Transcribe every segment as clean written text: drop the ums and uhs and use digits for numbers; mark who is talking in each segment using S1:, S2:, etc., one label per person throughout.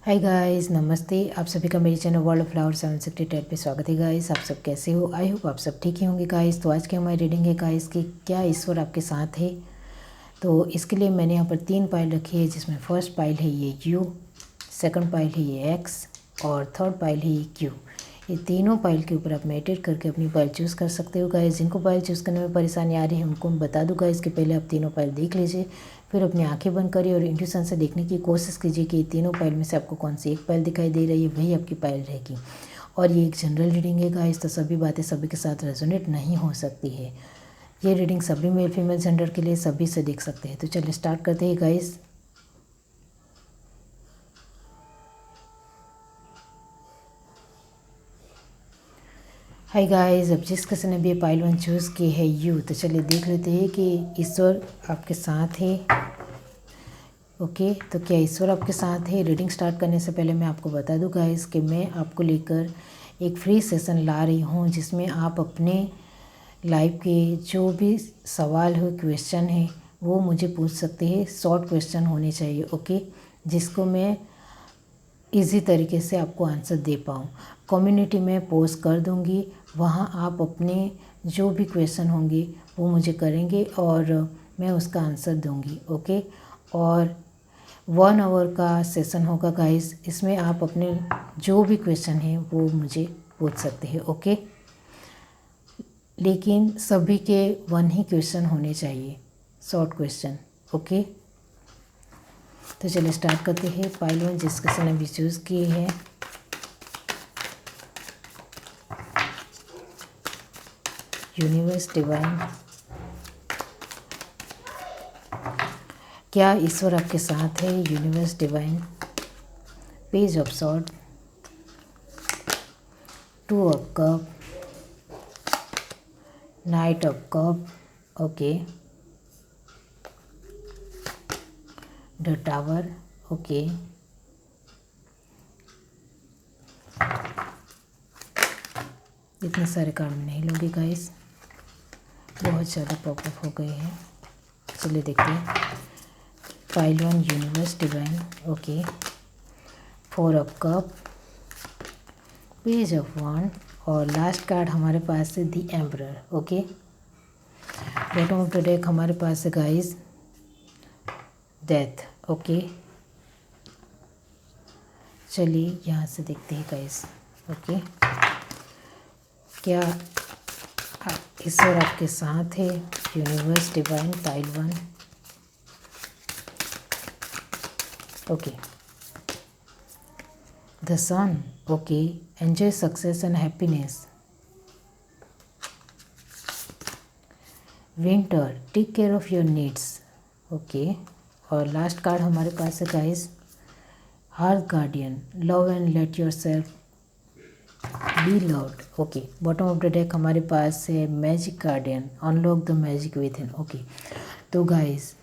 S1: Hi guys, नमस्ते। आप सभी का मेरे चैनल वर्ल्ड फ्लावर 768 पे स्वागत है गाइस। आप सब कैसे हो? आई होप आप सब ठीक ही होंगे गाइस। तो आज की हमारी रीडिंग है गाइस कि क्या ईश्वर आपके साथ है। तो इसके लिए मैंने यहाँ पर 3 पाइल रखी है, जिसमें फर्स्ट पाइल है ये यू, सेकंड पाइल है ये एक्स और थर्ड पाइल है ये क्यू। ये तीनों पाइल के ऊपर आप मेडिटेट करके अपनी पाइल चूज़ कर सकते हो गाइस। जिनको पाइल चूज़ करने में परेशानी आ रही है उनको मैं बता दूँ गाइस कि पहले आप तीनों पाइल देख लीजिए, फिर अपनी आंखें बंद करिए और इंट्यूशन से देखने की कोशिश कीजिए कि तीनों पाइल में से आपको कौन सी एक पाइल दिखाई दे रही है, वही आपकी पाइल रहेगी। और ये एक जनरल रीडिंग है गाइस, तो सभी बातें सभी के साथ रेजोनेट नहीं हो सकती है। ये रीडिंग सभी मेल फीमेल जेंडर के लिए सभी से देख सकते हैं। तो चलिए स्टार्ट करते हैं गाइस। हाय गाइस, अब जिस किसी ने भी ये पाइल 1 चूज़ की है यू, तो चलिए देख लेते हैं कि ईश्वर आपके साथ है। ओके, तो क्या ईश्वर आपके साथ है? रीडिंग स्टार्ट करने से पहले मैं आपको बता दूं गाइस कि मैं आपको लेकर एक फ्री सेशन ला रही हूं, जिसमें आप अपने लाइफ के जो भी सवाल हो, क्वेश्चन है, वो मुझे पूछ सकते हैं। शॉर्ट क्वेश्चन होने चाहिए, ओके, जिसको मैं इजी तरीके से आपको आंसर दे पाऊँ। कम्युनिटी में पोस्ट कर दूँगी, वहाँ आप अपने जो भी क्वेश्चन होंगे वो मुझे करेंगे और मैं उसका आंसर दूँगी, ओके। और 1 आवर का सेशन होगा गाइस। इसमें आप अपने जो भी क्वेश्चन है वो मुझे पूछ सकते हैं, ओके। लेकिन सभी के 1 ही क्वेश्चन होने चाहिए, शॉर्ट क्वेश्चन, ओके। तो चलिए स्टार्ट करते हैं। पाइल 1 जिस किसी ने भी चूज़ की है, यूनिवर्स डिवाइन, क्या ईश्वर आपके साथ है? Universe divine, page of sword, 2 of cup, night of cup, okay, the tower, okay, इतने सारे कार्ड में नहीं लोगे गाइस, बहुत ज़्यादा पॉपअप हो गए हैं। चलिए देखते हैं। Pile 1 universe divine, okay, 4 of cup, page of wand और लास्ट कार्ड हमारे पास है the emperor, okay. Bottom of the deck हमारे पास है गाइस डेथ, ओके। चलिए यहाँ से देखते हैं गाइस, ओके। क्या ईश्वर आपके साथ है? Universe divine, pile 1, okay, the sun, okay, enjoy success and happiness, winter, take care of your needs, okay. और लास्ट कार्ड हमारे पास है guys heart guardian, love and let yourself be loved, okay. Bottom of the deck हमारे पास है magic guardian, unlock the magic within, okay. तो guys,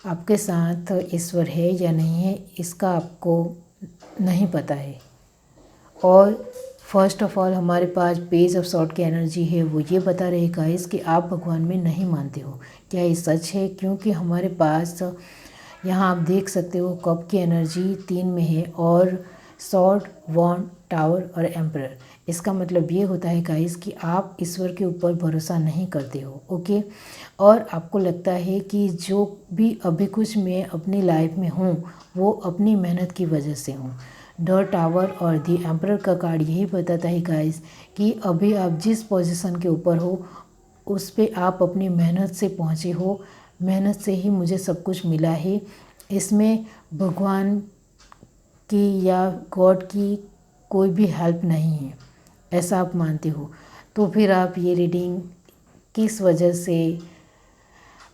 S1: आपके साथ ईश्वर है या नहीं है इसका आपको नहीं पता है। और फर्स्ट ऑफ ऑल हमारे पास पेज ऑफ सॉर्ड की एनर्जी है, वो ये बता रही गाइस कि आप भगवान में नहीं मानते हो। क्या ये सच है? क्योंकि हमारे पास यहाँ आप देख सकते हो कप की एनर्जी 3 में है और सॉर्ड, वॉन्ड, टावर और एम्परर। इसका मतलब ये होता है गाइस कि आप ईश्वर के ऊपर भरोसा नहीं करते हो, ओके। और आपको लगता है कि जो भी अभी कुछ मैं अपनी लाइफ में हूँ वो अपनी मेहनत की वजह से हूँ। द टावर और द एम्परर का कार्ड यही बताता है गाइस कि अभी आप जिस पोजीशन के ऊपर हो उस पे आप अपनी मेहनत से पहुँचे हो, मेहनत से ही मुझे सब कुछ मिला है। इसमें भगवान की या गॉड की कोई भी हेल्प नहीं है, ऐसा आप मानते हो। तो फिर आप ये रीडिंग किस वजह से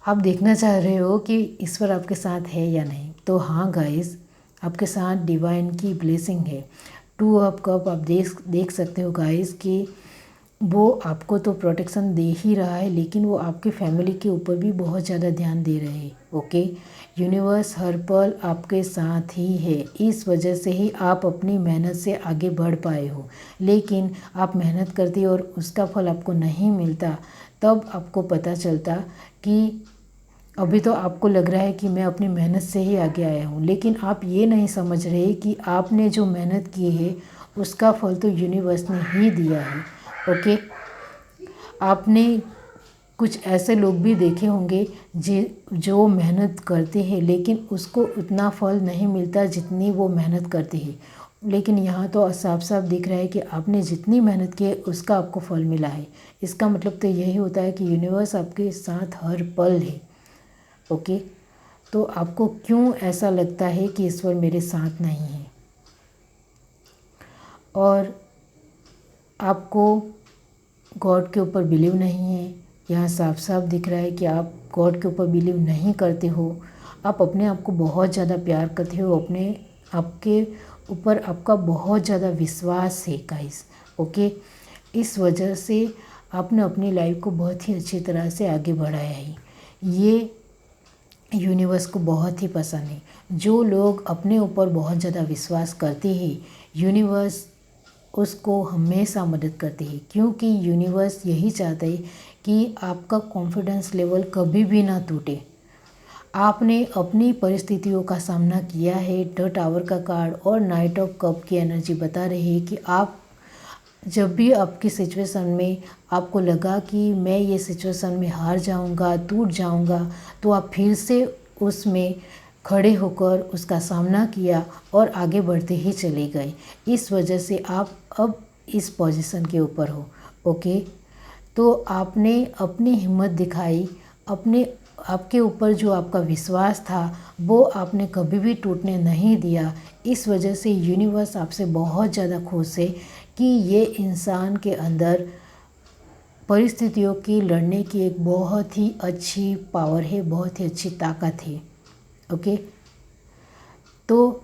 S1: आप देखना चाह रहे हो कि ईश्वर आपके साथ है या नहीं? तो हाँ गाइस, आपके साथ डिवाइन की ब्लेसिंग है। 2 ऑफ कप आप देख सकते हो गाइस कि वो आपको तो प्रोटेक्शन दे ही रहा है, लेकिन वो आपके फैमिली के ऊपर भी बहुत ज़्यादा ध्यान दे रहे हैं, ओके। यूनिवर्स हर पल आपके साथ ही है, इस वजह से ही आप अपनी मेहनत से आगे बढ़ पाए हो। लेकिन आप मेहनत करते और उसका फल आपको नहीं मिलता, तब आपको पता चलता कि अभी तो आपको लग रहा है कि मैं अपनी मेहनत से ही आगे आया हूँ, लेकिन आप ये नहीं समझ रहे कि आपने जो मेहनत की है उसका फल तो यूनिवर्स ने ही दिया है। ओके, आपने कुछ ऐसे लोग भी देखे होंगे जो मेहनत करते हैं लेकिन उसको उतना फल नहीं मिलता जितनी वो मेहनत करते हैं। लेकिन यहाँ तो साफ साफ दिख रहा है कि आपने जितनी मेहनत की है उसका आपको फल मिला है। इसका मतलब तो यही होता है कि यूनिवर्स आपके साथ हर पल है। ओके, तो आपको क्यों ऐसा लगता है कि ईश्वर मेरे साथ नहीं है, और आपको गॉड के ऊपर बिलीव नहीं है। यहाँ साफ साफ दिख रहा है कि आप गॉड के ऊपर बिलीव नहीं करते हो। आप अपने आप को बहुत ज़्यादा प्यार करते हो, अपने आपके ऊपर आपका बहुत ज़्यादा विश्वास है गाइस। ओके, इस वजह से आपने अपनी लाइफ को बहुत ही अच्छी तरह से आगे बढ़ाया है। ये यूनिवर्स को बहुत ही पसंद है। जो लोग अपने ऊपर बहुत ज़्यादा विश्वास करते हैं, यूनिवर्स उसको हमेशा मदद करती है, क्योंकि यूनिवर्स यही चाहता है कि आपका कॉन्फिडेंस लेवल कभी भी ना टूटे। आपने अपनी परिस्थितियों का सामना किया है। द टावर का कार्ड और नाइट ऑफ कप की एनर्जी बता रही है कि आप जब भी आपकी सिचुएशन में आपको लगा कि मैं ये सिचुएशन में हार जाऊंगा, टूट जाऊंगा, तो आप फिर से उसमें खड़े होकर उसका सामना किया और आगे बढ़ते ही चले गए। इस वजह से आप अब इस पोजीशन के ऊपर हो। ओके, तो आपने अपनी हिम्मत दिखाई, अपने आपके ऊपर जो आपका विश्वास था वो आपने कभी भी टूटने नहीं दिया। इस वजह से यूनिवर्स आपसे बहुत ज़्यादा खुश है कि ये इंसान के अंदर परिस्थितियों की लड़ने की एक बहुत ही अच्छी पावर है, बहुत ही अच्छी ताकत है। ओके, तो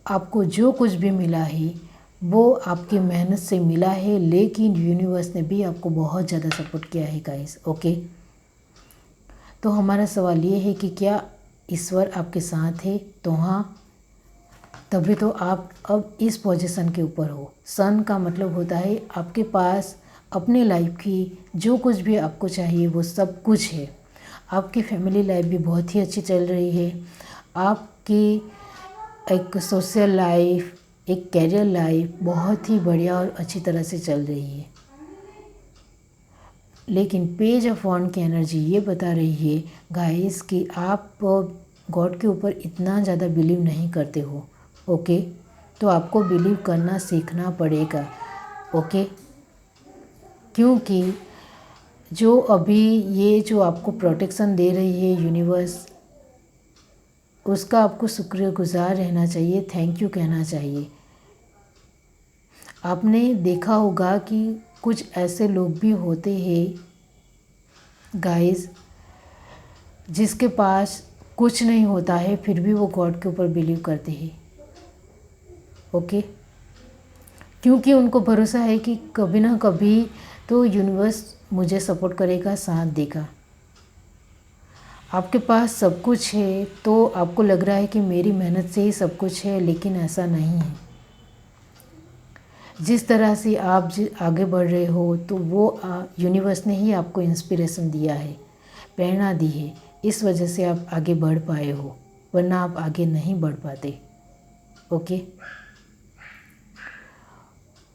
S1: आपको जो कुछ भी मिला है वो आपकी मेहनत से मिला है, लेकिन यूनिवर्स ने भी आपको बहुत ज़्यादा सपोर्ट किया है गाइस। ओके, तो हमारा सवाल ये है कि क्या ईश्वर आपके साथ है? तो हाँ, तभी तो आप अब इस पोजीशन के ऊपर हो। सन का मतलब होता है आपके पास अपने लाइफ की जो कुछ भी आपको चाहिए वो सब कुछ है। आपकी फैमिली लाइफ भी बहुत ही अच्छी चल रही है। आपकी एक सोशल लाइफ, एक कैरियर लाइफ बहुत ही बढ़िया और अच्छी तरह से चल रही है। लेकिन पेज ऑफ वॉन्ड की एनर्जी ये बता रही है गाइस कि आप गॉड के ऊपर इतना ज़्यादा बिलीव नहीं करते हो। ओके, तो आपको बिलीव करना सीखना पड़ेगा। ओके, क्योंकि जो अभी ये जो आपको प्रोटेक्शन दे रही है यूनिवर्स, उसका आपको शुक्रगुजार रहना चाहिए, थैंक यू कहना चाहिए। आपने देखा होगा कि कुछ ऐसे लोग भी होते हैं गाइस जिसके पास कुछ नहीं होता है फिर भी वो गॉड के ऊपर बिलीव करते हैं। ओके, क्योंकि उनको भरोसा है कि कभी ना कभी तो यूनिवर्स मुझे सपोर्ट करेगा, साथ देगा। आपके पास सब कुछ है तो आपको लग रहा है कि मेरी मेहनत से ही सब कुछ है, लेकिन ऐसा नहीं है। जिस तरह से आप आगे बढ़ रहे हो तो वो यूनिवर्स ने ही आपको इंस्पिरेशन दिया है, प्रेरणा दी है। इस वजह से आप आगे बढ़ पाए हो, वरना आप आगे नहीं बढ़ पाते। ओके,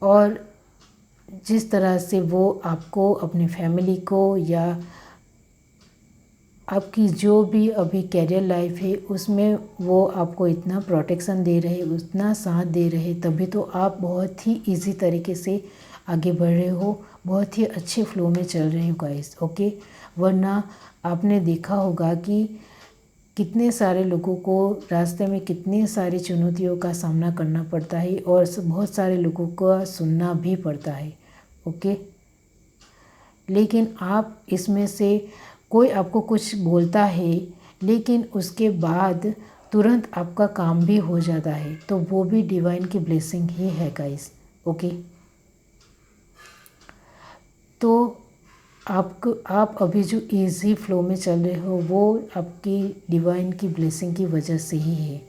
S1: और जिस तरह से वो आपको, अपनी फैमिली को या आपकी जो भी अभी कैरियर लाइफ है उसमें वो आपको इतना प्रोटेक्शन दे रहे, उतना साथ दे रहे, तभी तो आप बहुत ही इजी तरीके से आगे बढ़ रहे हो, बहुत ही अच्छे फ्लो में चल रहे हो गाइस। ओके, वरना आपने देखा होगा कि कितने सारे लोगों को रास्ते में कितनी सारी चुनौतियों का सामना करना पड़ता है और बहुत सारे लोगों को सुनना भी पड़ता है। ओके, लेकिन आप इसमें से कोई आपको कुछ बोलता है लेकिन उसके बाद तुरंत आपका काम भी हो जाता है, तो वो भी डिवाइन की ब्लेसिंग ही है गाइस। ओके, तो आप अभी जो इजी फ्लो में चल रहे हो वो आपकी डिवाइन की ब्लेसिंग की वजह से ही है।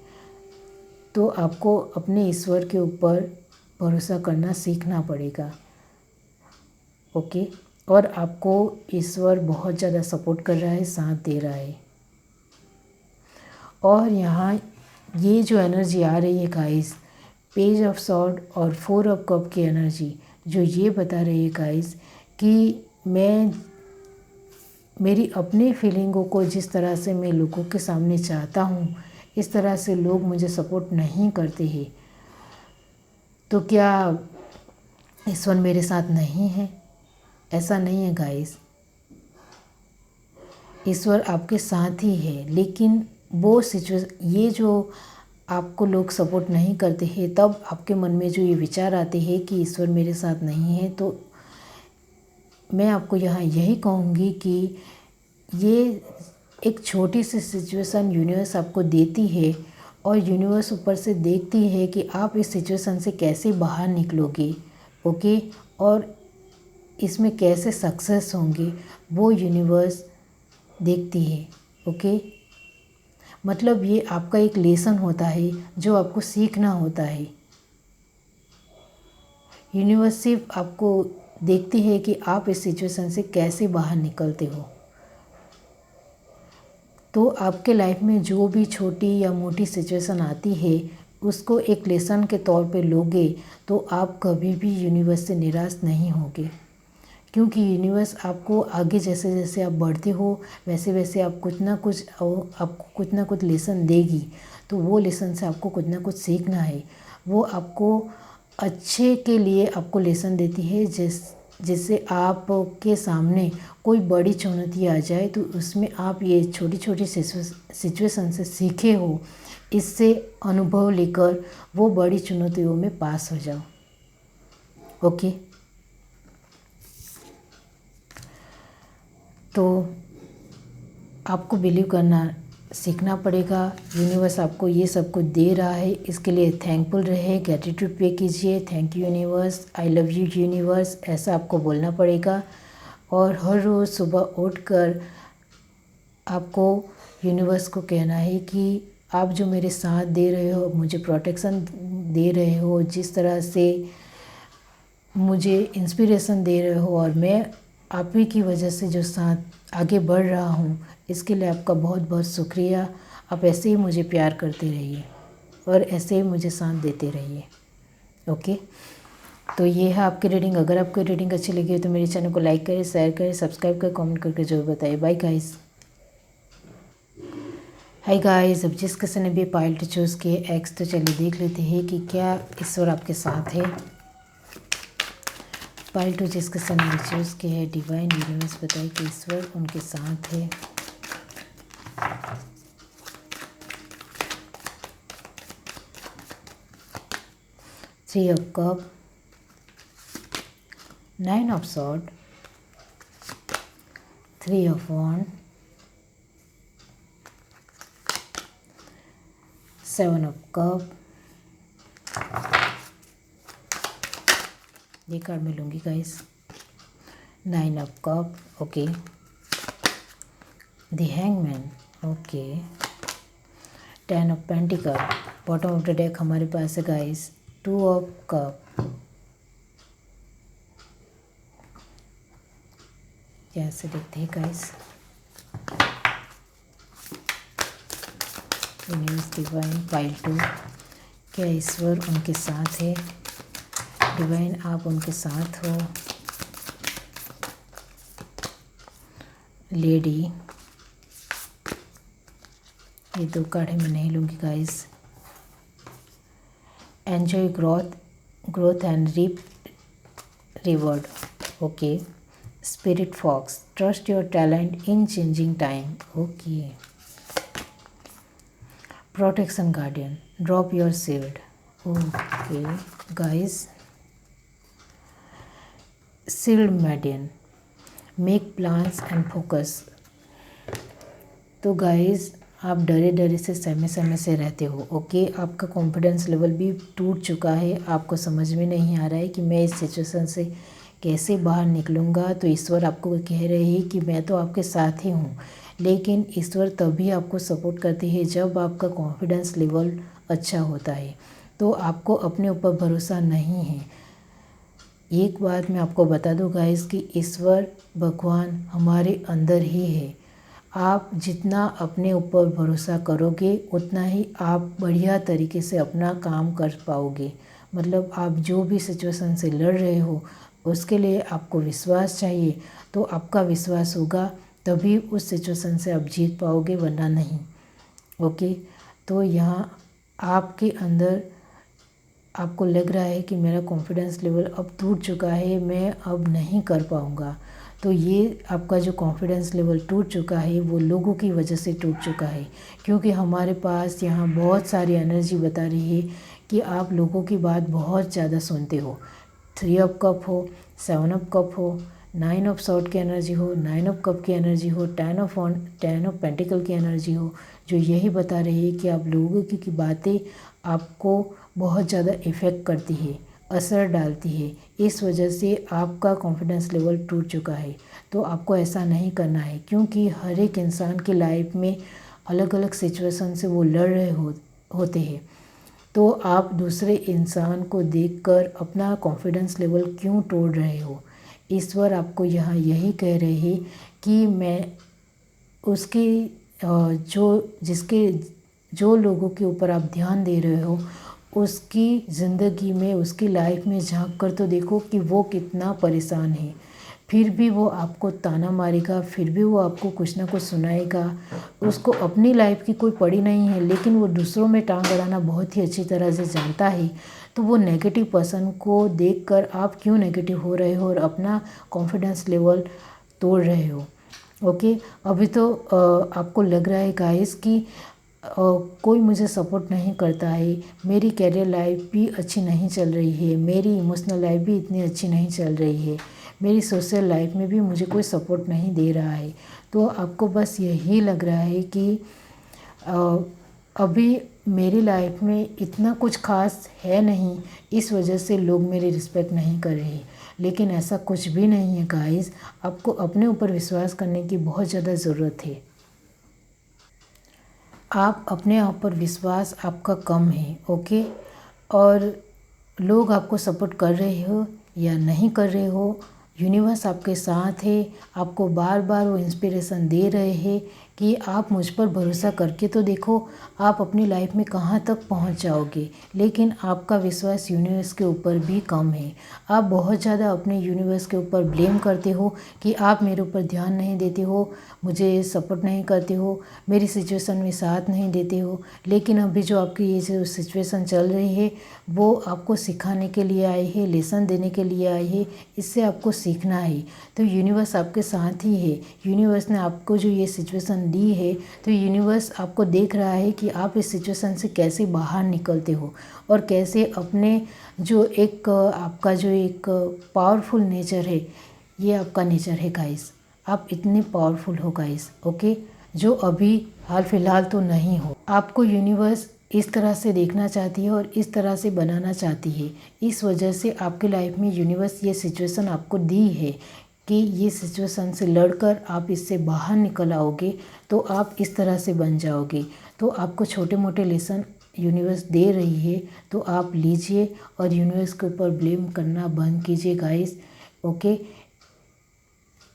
S1: तो आपको अपने ईश्वर के ऊपर भरोसा करना सीखना पड़ेगा। ओके, और आपको ईश्वर बहुत ज़्यादा सपोर्ट कर रहा है, साथ दे रहा है। और यहाँ ये जो एनर्जी आ रही है गाइस, पेज ऑफ सॉर्ड और 4 ऑफ कप की एनर्जी, जो ये बता रही है गाइस कि मैं मेरी अपनी फीलिंगों को जिस तरह से मैं लोगों के सामने चाहता हूँ, इस तरह से लोग मुझे सपोर्ट नहीं करते हैं। तो क्या ईश्वर मेरे साथ नहीं है? ऐसा नहीं है गाइस, ईश्वर आपके साथ ही है, लेकिन वो सिचुएशन, ये जो आपको लोग सपोर्ट नहीं करते हैं, तब आपके मन में जो ये विचार आते हैं कि ईश्वर मेरे साथ नहीं है, तो मैं आपको यहाँ यही कहूँगी कि ये एक छोटी सी सिचुएशन यूनिवर्स आपको देती है और यूनिवर्स ऊपर से देखती है कि आप इस सिचुएशन से कैसे बाहर निकलोगे, ओके, और इसमें कैसे सक्सेस होंगे, वो यूनिवर्स देखती है, ओके। मतलब ये आपका एक लेसन होता है जो आपको सीखना होता है। यूनिवर्स सिर्फ आपको देखती है कि आप इस सिचुएशन से कैसे बाहर निकलते हो। तो आपके लाइफ में जो भी छोटी या मोटी सिचुएशन आती है, उसको एक लेसन के तौर पे लोगे तो आप कभी भी यूनिवर्स से निराश नहीं होगे, क्योंकि यूनिवर्स आपको आगे जैसे जैसे आप बढ़ते हो वैसे वैसे आप आपको कुछ ना कुछ लेसन देगी। तो वो लेसन से आपको कुछ ना कुछ सीखना है। वो आपको अच्छे के लिए आपको लेसन देती है, जिससे आपके सामने कोई बड़ी चुनौती आ जाए तो उसमें आप ये छोटी छोटी सिचुएशन से सीखे हो, इससे अनुभव लेकर वो बड़ी चुनौतियों में पास हो जाओ, ओके। तो आपको बिलीव करना सीखना पड़ेगा। यूनिवर्स आपको ये सब कुछ दे रहा है, इसके लिए थैंकफुल रहे, ग्रैटिट्यूड पे कीजिए। Thank you universe, I love you universe, ऐसा आपको बोलना पड़ेगा। और हर रोज़ सुबह उठकर आपको यूनिवर्स को कहना है कि आप जो मेरे साथ दे रहे हो, मुझे प्रोटेक्शन दे रहे हो, जिस तरह से मुझे इंस्पिरेशन दे रहे हो, और मैं आप ही की वजह से जो साथ आगे बढ़ रहा हूँ, इसके लिए आपका बहुत बहुत शुक्रिया। आप ऐसे ही मुझे प्यार करते रहिए और ऐसे ही मुझे साथ देते रहिए, ओके। तो ये है आपकी रीडिंग। अगर आपको रीडिंग अच्छी लगी हो तो मेरे चैनल को लाइक करें, शेयर करें, सब्सक्राइब करें, कमेंट करके जरूर बताइए। Bye guys. हाय गाइस, अब जिस किसी ने भी पाइल टू चूज़ किए एक्स, तो चलिए देख लेते हैं कि क्या ईश्वर आपके साथ है। पाइल टू जिसके सन ने चूज़ किया है, डिवाइन यूनिवर्स बताए कि ईश्वर उनके साथ है। Three of cup, 9 of sword, 3 of wand, 7 of cup. ये कार्ड मैं लूँगी guys. 9 of cup, okay. The hangman, okay. 10 of pentacle. Bottom of the deck हमारे पास है गाइस 2 ऑफ कप। कैसे देखते हैं guys. Universe divine pile two, क्या ईश्वर उनके साथ है? डिवाइन आप उनके साथ हो। लेडी, ये 2 कार्ड है, मैं नहीं लूँगी guys. Enjoy growth and reap reward, okay. Spirit fox, trust your talent in changing time, okay. Protection guardian, drop your shield, okay guys. Shield maiden, make plans and focus. तो guys, आप डरे डरे से समय समय से रहते हो, ओके। आपका कॉन्फिडेंस लेवल भी टूट चुका है, आपको समझ में नहीं आ रहा है कि मैं इस सिचुएशन से कैसे बाहर निकलूँगा। तो ईश्वर आपको कह रहे हैं कि मैं तो आपके साथ ही हूँ, लेकिन ईश्वर तभी आपको सपोर्ट करते हैं जब आपका कॉन्फिडेंस लेवल अच्छा होता है। तो आपको अपने ऊपर भरोसा नहीं है। एक बात मैं आपको बता दूं गाइस कि ईश्वर भगवान हमारे अंदर ही है। आप जितना अपने ऊपर भरोसा करोगे उतना ही आप बढ़िया तरीके से अपना काम कर पाओगे। मतलब आप जो भी सिचुएशन से लड़ रहे हो उसके लिए आपको विश्वास चाहिए। तो आपका विश्वास होगा तभी उस सिचुएशन से आप जीत पाओगे, वरना नहीं। ओके, तो यहाँ आपके अंदर आपको लग रहा है कि मेरा कॉन्फिडेंस लेवल अब टूट चुका है, मैं अब नहीं कर पाऊँगा। तो ये आपका जो कॉन्फिडेंस लेवल टूट चुका है वो लोगों की वजह से टूट चुका है, क्योंकि हमारे पास यहाँ बहुत सारी एनर्जी बता रही है कि आप लोगों की बात बहुत ज़्यादा सुनते हो। 3 ऑफ कप हो, 7 ऑफ कप हो, 9 ऑफ सॉर्ड की एनर्जी हो, 9 ऑफ कप की एनर्जी हो, 10 ऑफ पेंटिकल की एनर्जी हो, जो यही बता रही है कि आप लोगों की बातें आपको बहुत ज़्यादा इफ़ेक्ट करती है, असर डालती है। इस वजह से आपका कॉन्फिडेंस लेवल टूट चुका है। तो आपको ऐसा नहीं करना है, क्योंकि हर एक इंसान की लाइफ में अलग अलग सिचुएशन से वो लड़ रहे होते हैं। तो आप दूसरे इंसान को देखकर अपना कॉन्फिडेंस लेवल क्यों तोड़ रहे हो? ईश्वर आपको यहाँ यही कह रहे हैं कि मैं उसकी जो लोगों के ऊपर आप ध्यान दे रहे हो उसकी ज़िंदगी में, उसकी लाइफ में झांक कर तो देखो कि वो कितना परेशान है। फिर भी वो आपको ताना मारेगा, फिर भी वो आपको कुछ ना कुछ सुनाएगा। उसको अपनी लाइफ की कोई पड़ी नहीं है, लेकिन वो दूसरों में टांग अड़ाना बहुत ही अच्छी तरह से जानता है। तो वो नेगेटिव पर्सन को देखकर आप क्यों नेगेटिव हो रहे हो और अपना कॉन्फिडेंस लेवल तोड़ रहे हो? ओके, अभी तो आपको लग रहा है गाइस कि कोई मुझे सपोर्ट नहीं करता है, मेरी कैरियर लाइफ भी अच्छी नहीं चल रही है, मेरी इमोशनल लाइफ भी इतनी अच्छी नहीं चल रही है, मेरी सोशल लाइफ में भी मुझे कोई सपोर्ट नहीं दे रहा है। तो आपको बस यही लग रहा है कि अभी मेरी लाइफ में इतना कुछ खास है नहीं, इस वजह से लोग मेरी रिस्पेक्ट नहीं कर रहे। लेकिन ऐसा कुछ भी नहीं है गाइस, आपको अपने ऊपर विश्वास करने की बहुत ज़्यादा ज़रूरत है। आप अपने आप पर विश्वास आपका कम है, ओके। और लोग आपको सपोर्ट कर रहे हो या नहीं कर रहे हो, यूनिवर्स आपके साथ है। आपको बार बार वो इंस्पिरेशन दे रहे हैं कि आप मुझ पर भरोसा करके तो देखो, आप अपनी लाइफ में कहाँ तक पहुँच जाओगे। लेकिन आपका विश्वास यूनिवर्स के ऊपर भी कम है। आप बहुत ज़्यादा अपने यूनिवर्स के ऊपर ब्लेम करते हो कि आप मेरे ऊपर ध्यान नहीं देते हो, मुझे सपोर्ट नहीं करते हो, मेरी सिचुएशन में साथ नहीं देते हो। लेकिन अभी जो आपकी ये जो सिचुएशन चल रही है वो आपको सिखाने के लिए आई है, लेसन देने के लिए आई है, इससे आपको सीखना है। तो यूनिवर्स आपके साथ ही है। यूनिवर्स ने आपको जो ये सिचुएशन दी है, तो यूनिवर्स आपको देख रहा है कि आप इस सिचुएशन से कैसे बाहर निकलते हो और कैसे अपने जो एक आपका जो एक पावरफुल नेचर है, ये आपका नेचर है गाइस। आप इतने पावरफुल हो गाइस, ओके, जो अभी हाल फिलहाल तो नहीं हो। आपको यूनिवर्स इस तरह से देखना चाहती है और इस तरह से बनाना चाहती है। इस वजह से आपके लाइफ में यूनिवर्स ये सिचुएशन आपको दी है कि ये सिचुएशन से लड़कर आप इससे बाहर निकल आओगे तो आप इस तरह से बन जाओगे। तो आपको छोटे मोटे लेसन यूनिवर्स दे रही है, तो आप लीजिए और यूनिवर्स के ऊपर ब्लेम करना बंद कीजिए गाइस, ओके।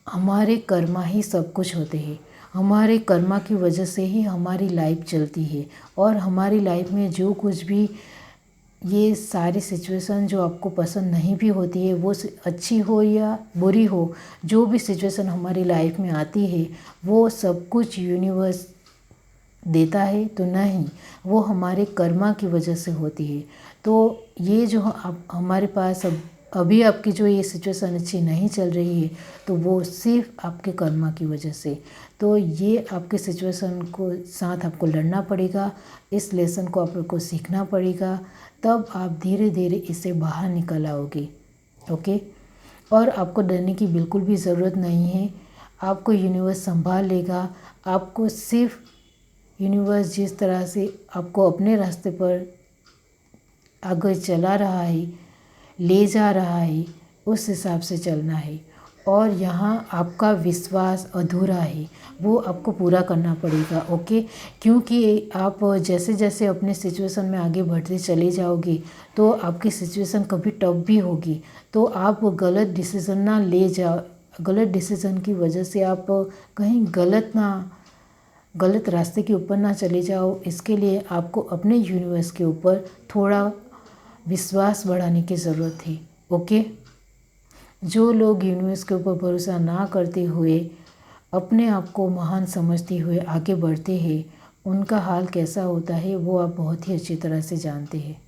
S1: हमारे कर्मा ही सब कुछ होते हैं। हमारे कर्मा की वजह से ही हमारी लाइफ चलती है। और हमारी लाइफ में जो कुछ भी ये सारी सिचुएशन जो आपको पसंद नहीं भी होती है, वो अच्छी हो या बुरी हो, जो भी सिचुएशन हमारी लाइफ में आती है वो सब कुछ यूनिवर्स देता है तो नहीं, वो हमारे कर्मा की वजह से होती है। तो ये जो हमारे पास अभी आपकी जो ये सिचुएशन अच्छी नहीं चल रही है, तो वो सिर्फ आपके कर्मा की वजह से। तो ये आपके सिचुएशन को साथ आपको लड़ना पड़ेगा, इस लेसन को आपको सीखना पड़ेगा, तब आप धीरे धीरे इससे बाहर निकल आओगे, ओके। और आपको डरने की बिल्कुल भी ज़रूरत नहीं है। आपको यूनिवर्स संभाल लेगा। आपको सिर्फ यूनिवर्स जिस तरह से आपको अपने रास्ते पर आगे चला रहा है, ले जा रहा है, उस हिसाब से चलना है। और यहाँ आपका विश्वास अधूरा है, वो आपको पूरा करना पड़ेगा, ओके। क्योंकि आप जैसे जैसे अपने सिचुएशन में आगे बढ़ते चले जाओगे तो आपकी सिचुएशन कभी टफ भी होगी, तो आप गलत डिसीज़न ना ले जाओ, गलत डिसीज़न की वजह से आप कहीं गलत ना गलत रास्ते के ऊपर ना चले जाओ, इसके लिए आपको अपने यूनिवर्स के ऊपर थोड़ा विश्वास बढ़ाने की ज़रूरत है। ओके, जो लोग यूनिवर्स के ऊपर भरोसा ना करते हुए अपने आप को महान समझते हुए आगे बढ़ते हैं, उनका हाल कैसा होता है वो आप बहुत ही अच्छी तरह से जानते हैं।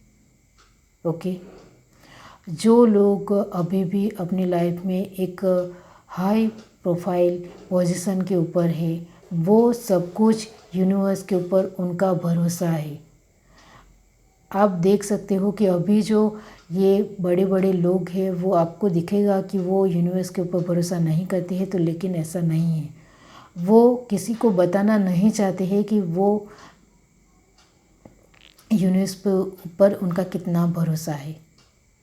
S1: ओके, जो लोग अभी भी अपनी लाइफ में एक हाई प्रोफाइल पोजीशन के ऊपर है, वो सब कुछ यूनिवर्स के ऊपर उनका भरोसा है। आप देख सकते हो कि अभी जो ये बड़े बड़े लोग हैं वो आपको दिखेगा कि वो यूनिवर्स के ऊपर भरोसा नहीं करते हैं, तो लेकिन ऐसा नहीं है। वो किसी को बताना नहीं चाहते हैं कि वो यूनिवर्स पे ऊपर उनका कितना भरोसा है।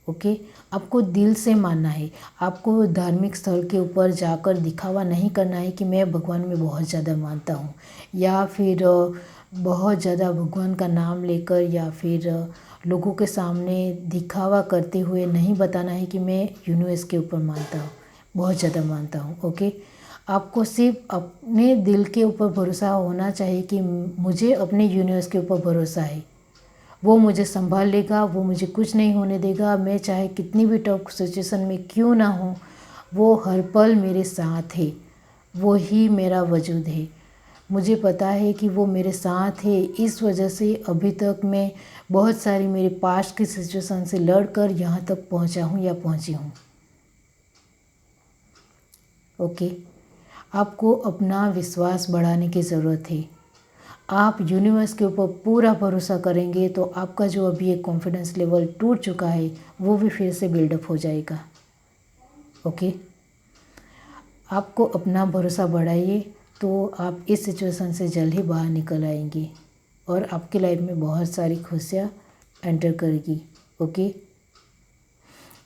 S1: ओके, आपको दिल से मानना है। आपको धार्मिक स्थल के ऊपर जाकर दिखावा नहीं करना है कि मैं भगवान में बहुत ज़्यादा मानता हूँ, या फिर बहुत ज़्यादा भगवान का नाम लेकर या फिर लोगों के सामने दिखावा करते हुए नहीं बताना है कि मैं यूनिवर्स के ऊपर मानता हूँ, बहुत ज़्यादा मानता हूँ। ओके, आपको सिर्फ अपने दिल के ऊपर भरोसा होना चाहिए कि मुझे अपने यूनिवर्स के ऊपर भरोसा है, वो मुझे संभाल लेगा, वो मुझे कुछ नहीं होने देगा। मैं चाहे कितनी भी टफ सिचुएशन में क्यों ना हूँ, वो हर पल मेरे साथ है, वो ही मेरा वजूद है। मुझे पता है कि वो मेरे साथ है, इस वजह से अभी तक मैं बहुत सारी मेरे पास्ट की सिचुएशन से लड़कर यहाँ तक पहुँचा हूँ या पहुँची हूँ। ओके, आपको अपना विश्वास बढ़ाने की ज़रूरत है। आप यूनिवर्स के ऊपर पूरा भरोसा करेंगे तो आपका जो अभी एक कॉन्फिडेंस लेवल टूट चुका है वो भी फिर से बिल्डअप हो जाएगा। ओके, आपको अपना भरोसा बढ़ाइए तो आप इस सिचुएशन से जल्द ही बाहर निकल आएंगे और आपकी लाइफ में बहुत सारी खुशियाँ एंटर करेगी। ओके,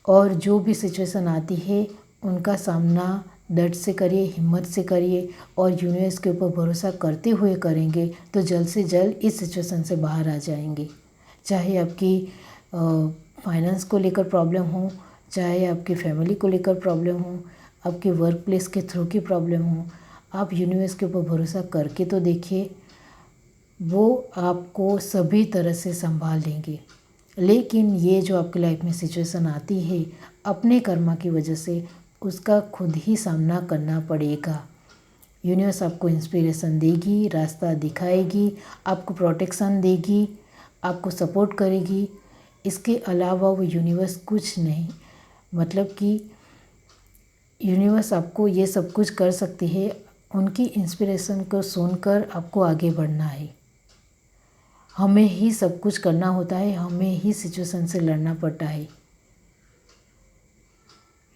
S1: और जो भी सिचुएशन आती है उनका सामना डट से करिए, हिम्मत से करिए और यूनिवर्स के ऊपर भरोसा करते हुए करेंगे तो जल्द से जल्द इस सिचुएशन से बाहर आ जाएंगे। चाहे आपकी फाइनेंस को लेकर प्रॉब्लम हो, चाहे आपकी फैमिली को लेकर प्रॉब्लम हो, आपके वर्क प्लेस के थ्रू की प्रॉब्लम हो, आप यूनिवर्स के ऊपर भरोसा करके तो देखिए, वो आपको सभी तरह से संभाल लेंगे। लेकिन ये जो आपकी लाइफ में सिचुएशन आती है अपने कर्मा की वजह से, उसका खुद ही सामना करना पड़ेगा। यूनिवर्स आपको इंस्पिरेशन देगी, रास्ता दिखाएगी, आपको प्रोटेक्शन देगी, आपको सपोर्ट करेगी। इसके अलावा वो यूनिवर्स कुछ नहीं, मतलब कि यूनिवर्स आपको ये सब कुछ कर सकती है। उनकी इंस्पिरेशन को सुनकर आपको आगे बढ़ना है। हमें ही सब कुछ करना होता है, हमें ही सिचुएशन से लड़ना पड़ता है।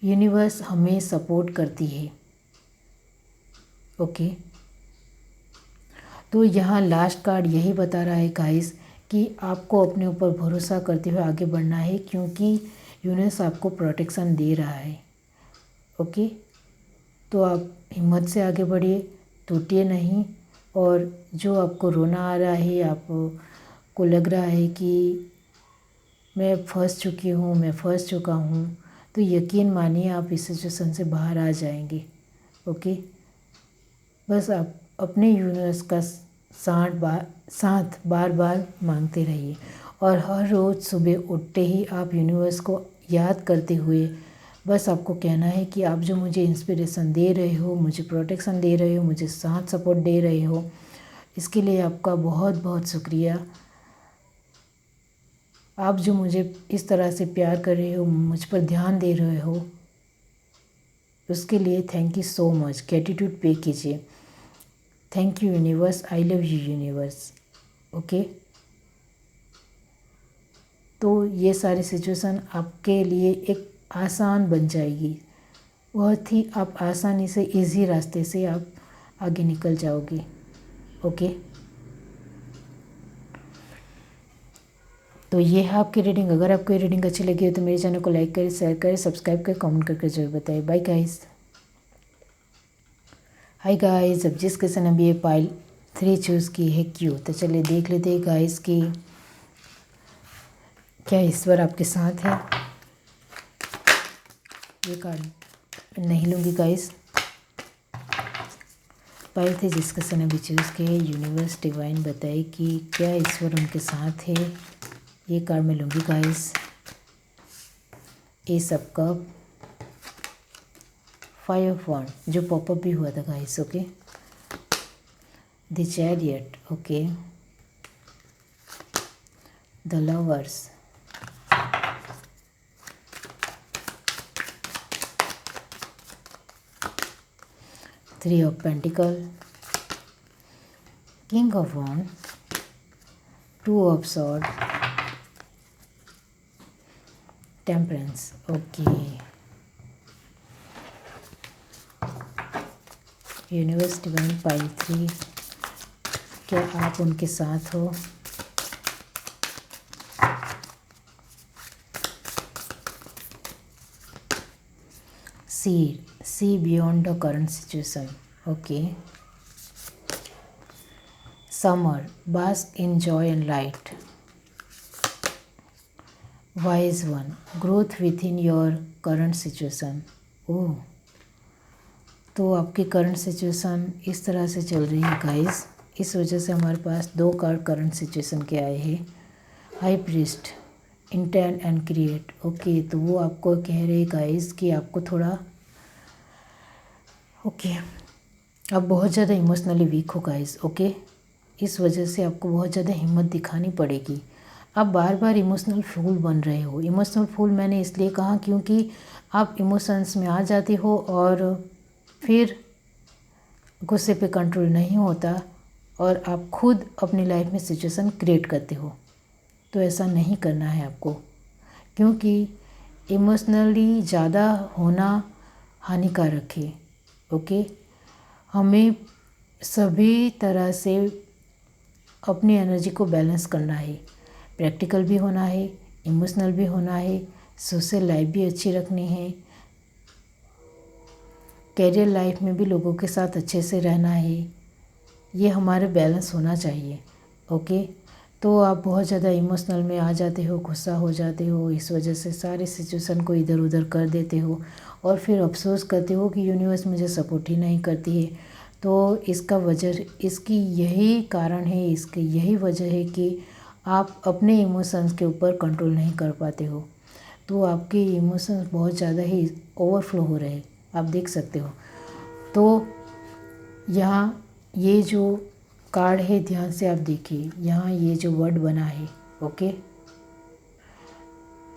S1: यूनिवर्स हमें सपोर्ट करती है। ओके, तो यहाँ लास्ट कार्ड यही बता रहा है गाइस कि आपको अपने ऊपर भरोसा करते हुए आगे बढ़ना है, क्योंकि यूनिवर्स आपको प्रोटेक्शन दे रहा है। ओके, तो आप हिम्मत से आगे बढ़िए, टूटिए नहीं। और जो आपको रोना आ रहा है, आपको लग रहा है कि मैं फंस चुकी हूँ, मैं फंस चुका हूँ, तो यकीन मानिए आप इस सिचुएशन से बाहर आ जाएंगे। ओके, बस आप अपने यूनिवर्स का साथ बार बार मांगते रहिए और हर रोज़ सुबह उठते ही आप यूनिवर्स को याद करते हुए बस आपको कहना है कि आप जो मुझे इंस्पिरेशन दे रहे हो, मुझे प्रोटेक्शन दे रहे हो, मुझे साथ सपोर्ट दे रहे हो, इसके लिए आपका बहुत बहुत शुक्रिया। आप जो मुझे इस तरह से प्यार कर रहे हो, मुझ पर ध्यान दे रहे हो, उसके लिए thank you so much. Gratitude पे कीजिए। Thank you universe, I love you universe. Okay, तो ये सारी सिचुएशन आपके लिए एक आसान बन जाएगी, बहुत ही आप आसानी से इजी रास्ते से आप आगे निकल जाओगे। ओके, तो ये है आपकी रीडिंग। अगर आपको ये रीडिंग अच्छी लगी हो तो मेरे चैनल को लाइक करें, शेयर करें, सब्सक्राइब करें, कमेंट करके जरूर बताएं। Bye guys. हाय गाइस, अब जिस किसी ने भी ये पाइल 3 चूज़ की है क्यों, तो चलिए देख लेते हैं गाइस कि क्या ईश्वर आपके साथ है। ये कार्ड नहीं लूँगी गाइस, पाइल थे जिसका सन अभी चूज़ किया है। यूनिवर्स डिवाइन बताए कि क्या ईश्वर उनके साथ है। ये कार्ड मैं लूँगी guys. Ace of cup, 5 of wand जो पॉपअप भी हुआ था guys. Okay, the chariot, okay, the lovers, three of pentacle, king of wand, two of sword, temperance. Okay, universe divine pile 3, क्या आप उनके साथ हो? see beyond the current situation. Okay, summer, bask in joy and light. Wise one, growth within your current situation. ओह, तो आपकी current situation इस तरह से चल रही है गाइस। इस वजह से हमारे पास 2 कार्ड करंट सिचुएशन के आए हैं। High priest, intent and create. Okay, तो वो आपको कह रहे हैं गाइस कि आपको थोड़ा आप बहुत ज़्यादा इमोशनली वीक हो गाइस। ओके, इस वजह से आपको बहुत ज़्यादा हिम्मत दिखानी पड़ेगी। आप बार बार इमोशनल फूल बन रहे हो। इमोशनल फूल मैंने इसलिए कहा क्योंकि आप इमोशंस में आ जाते हो और फिर गुस्से पे कंट्रोल नहीं होता और आप खुद अपनी लाइफ में सिचुएशन क्रिएट करते हो। तो ऐसा नहीं करना है आपको, क्योंकि इमोशनली ज़्यादा होना हानिकारक है। ओके, हमें सभी तरह से अपनी एनर्जी को बैलेंस करना है। प्रैक्टिकल भी होना है, इमोशनल भी होना है, सोशल लाइफ भी अच्छी रखनी है, कैरियर लाइफ में भी लोगों के साथ अच्छे से रहना है। ये हमारे बैलेंस होना चाहिए। ओके, तो आप बहुत ज़्यादा इमोशनल में आ जाते हो, गुस्सा हो जाते हो, इस वजह से सारे सिचुएशन को इधर उधर कर देते हो और फिर अफसोस करते हो कि यूनिवर्स मुझे सपोर्ट ही नहीं करती है। तो इसकी यही कारण है, इसकी यही वजह है कि आप अपने इमोशंस के ऊपर कंट्रोल नहीं कर पाते हो। तो आपके इमोशंस बहुत ज़्यादा ही ओवरफ्लो हो रहे हैं, आप देख सकते हो। तो यहाँ ये जो कार्ड है, ध्यान से आप देखिए, यहाँ ये जो वर्ड बना है, ओके,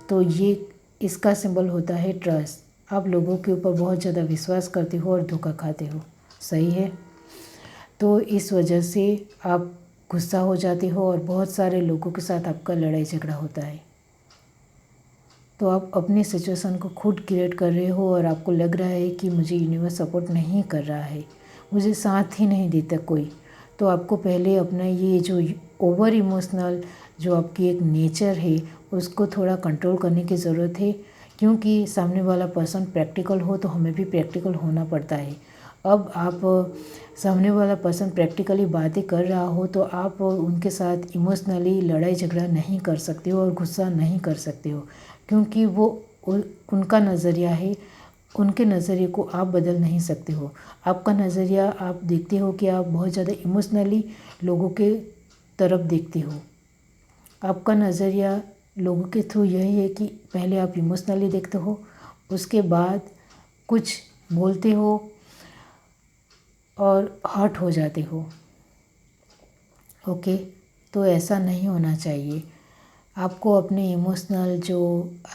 S1: तो ये इसका सिंबल होता है ट्रस्ट। आप लोगों के ऊपर बहुत ज़्यादा विश्वास करते हो और धोखा खाते हो, सही है। तो इस वजह से आप गुस्सा हो जाते हो और बहुत सारे लोगों के साथ आपका लड़ाई झगड़ा होता है। तो आप अपनी सिचुएशन को खुद क्रिएट कर रहे हो और आपको लग रहा है कि मुझे यूनिवर्स सपोर्ट नहीं कर रहा है, मुझे साथ ही नहीं देता कोई। तो आपको पहले अपना ये जो ओवर इमोशनल जो आपकी एक नेचर है उसको थोड़ा कंट्रोल करने की ज़रूरत है, क्योंकि सामने वाला पर्सन प्रैक्टिकल हो तो हमें भी प्रैक्टिकल होना पड़ता है। अब आप सामने वाला पर्सन प्रैक्टिकली बातें कर रहा हो तो आप उनके साथ इमोशनली लड़ाई झगड़ा नहीं कर सकते हो और गुस्सा नहीं कर सकते हो, क्योंकि वो उनका नज़रिया है। उनके नज़रिए को आप बदल नहीं सकते हो। आपका नज़रिया, आप देखते हो कि आप बहुत ज़्यादा इमोशनली लोगों के तरफ देखते हो। आपका नज़रिया लोगों के थ्रू यही है कि पहले आप इमोशनली देखते हो, उसके बाद कुछ बोलते हो और हर्ट हो जाते हो। ओके, तो ऐसा नहीं होना चाहिए। आपको अपने इमोशनल जो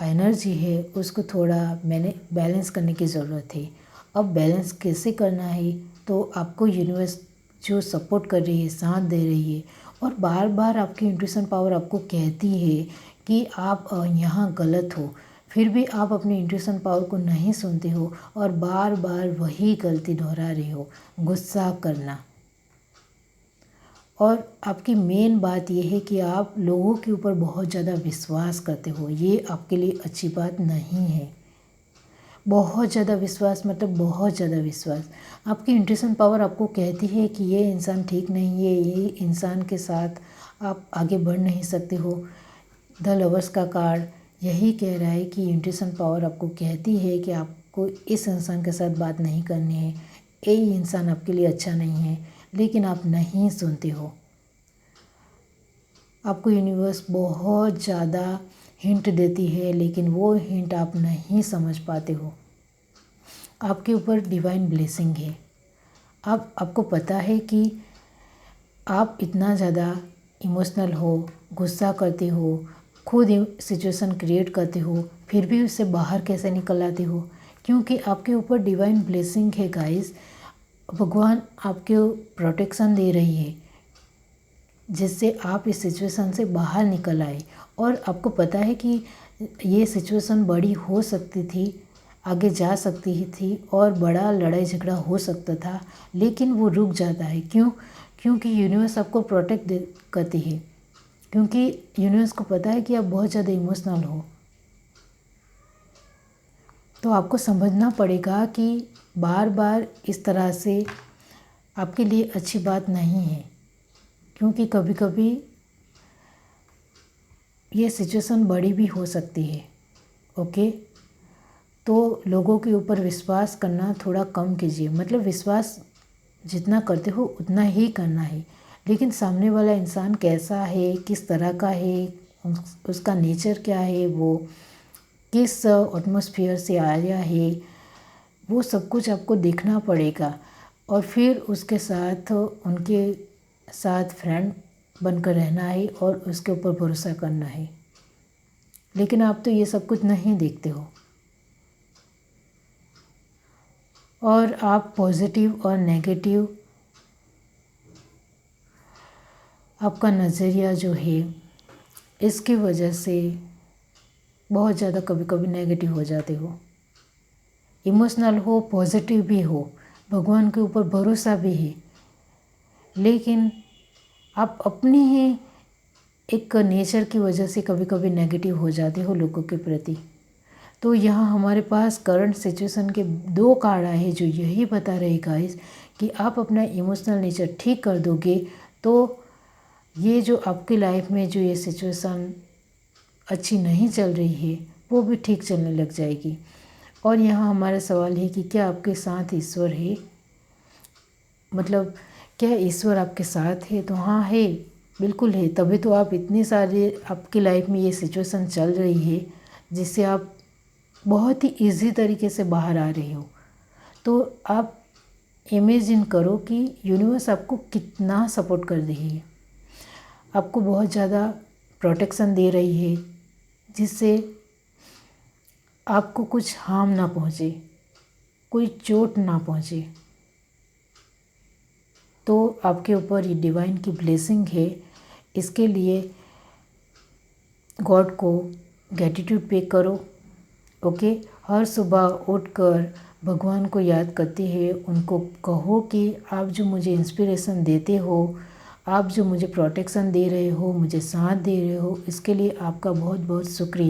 S1: एनर्जी है उसको थोड़ा मैंने बैलेंस करने की ज़रूरत है। अब बैलेंस कैसे करना है, तो आपको यूनिवर्स जो सपोर्ट कर रही है, साथ दे रही है और बार बार आपकी इंट्यूशन पावर आपको कहती है कि आप यहाँ गलत हो, फिर भी आप अपनी इंट्यूशन पावर को नहीं सुनते हो और बार बार वही गलती दोहरा रहे हो, गुस्सा करना। और आपकी मेन बात यह है कि आप लोगों के ऊपर बहुत ज़्यादा विश्वास करते हो। ये आपके लिए अच्छी बात नहीं है। बहुत ज़्यादा विश्वास मतलब बहुत ज़्यादा विश्वास। आपकी इंट्यूशन पावर आपको कहती है कि ये इंसान ठीक नहीं है, ये इंसान के साथ आप आगे बढ़ नहीं सकते हो। द लवर्स का कार्ड यही कह रहा है कि इंट्यूशन पावर आपको कहती है कि आपको इस इंसान के साथ बात नहीं करनी है, ये इंसान आपके लिए अच्छा नहीं है, लेकिन आप नहीं सुनते हो। आपको यूनिवर्स बहुत ज़्यादा हिंट देती है, लेकिन वो हिंट आप नहीं समझ पाते हो। आपके ऊपर डिवाइन ब्लेसिंग है। आपको पता है कि आप इतना ज़्यादा इमोशनल हो, गुस्सा करते हो, खुद सिचुएशन क्रिएट करते हो, फिर भी उससे बाहर कैसे निकल आते हो? क्योंकि आपके ऊपर डिवाइन ब्लेसिंग है गाइस। भगवान आपके प्रोटेक्शन दे रही है, जिससे आप इस सिचुएशन से बाहर निकल आए। और आपको पता है कि ये सिचुएशन बड़ी हो सकती थी, आगे जा सकती ही थी और बड़ा लड़ाई झगड़ा हो सकता था, लेकिन वो रुक जाता है। क्यों? क्योंकि यूनिवर्स आपको प्रोटेक्ट करती है, क्योंकि यूनिवर्स को पता है कि आप बहुत ज़्यादा इमोशनल हो। तो आपको समझना पड़ेगा कि बार बार इस तरह से आपके लिए अच्छी बात नहीं है, क्योंकि कभी कभी ये सिचुएशन बड़ी भी हो सकती है। ओके, तो लोगों के ऊपर विश्वास करना थोड़ा कम कीजिए। मतलब विश्वास जितना करते हो उतना ही करना है, लेकिन सामने वाला इंसान कैसा है, किस तरह का है, उसका नेचर क्या है, वो किस एटमॉस्फेयर से आया है, वो सब कुछ आपको देखना पड़ेगा। और फिर उसके साथ उनके साथ फ्रेंड बनकर रहना है और उसके ऊपर भरोसा करना है। लेकिन आप तो ये सब कुछ नहीं देखते हो, और आप पॉजिटिव और नेगेटिव, आपका नज़रिया जो है इसकी वजह से बहुत ज़्यादा कभी कभी नेगेटिव हो जाते हो। इमोशनल हो, पॉजिटिव भी हो, भगवान के ऊपर भरोसा भी है, लेकिन आप अपनी ही एक नेचर की वजह से कभी कभी नेगेटिव हो जाते हो लोगों के प्रति। तो यहाँ हमारे पास करंट सिचुएशन के 2 कार्ड आए हैं जो यही बता रहे गाइस कि आप अपना इमोशनल नेचर ठीक कर दोगे तो ये जो आपकी लाइफ में जो ये सिचुएशन अच्छी नहीं चल रही है वो भी ठीक चलने लग जाएगी। और यहाँ हमारा सवाल है कि क्या आपके साथ ईश्वर है? मतलब क्या ईश्वर आपके साथ है? तो हाँ है, बिल्कुल है। तभी तो आप इतने सारे आपकी लाइफ में ये सिचुएशन चल रही है जिससे आप बहुत ही इजी तरीके से बाहर आ रहे हो। तो आप इमेजिन करो कि यूनिवर्स आपको कितना सपोर्ट कर रही है, आपको बहुत ज़्यादा प्रोटेक्शन दे रही है, जिससे आपको कुछ हार्म ना पहुँचे, कोई चोट ना पहुँचे। तो आपके ऊपर ये डिवाइन की ब्लेसिंग है। इसके लिए गॉड को ग्रैटिट्यूड पे करो। ओके, हर सुबह उठकर भगवान को याद करते हैं, उनको कहो कि आप जो मुझे इंस्पिरेशन देते हो, आप जो मुझे प्रोटेक्शन दे रहे हो, मुझे साथ दे रहे हो, इसके लिए आपका बहुत बहुत शुक्रिया।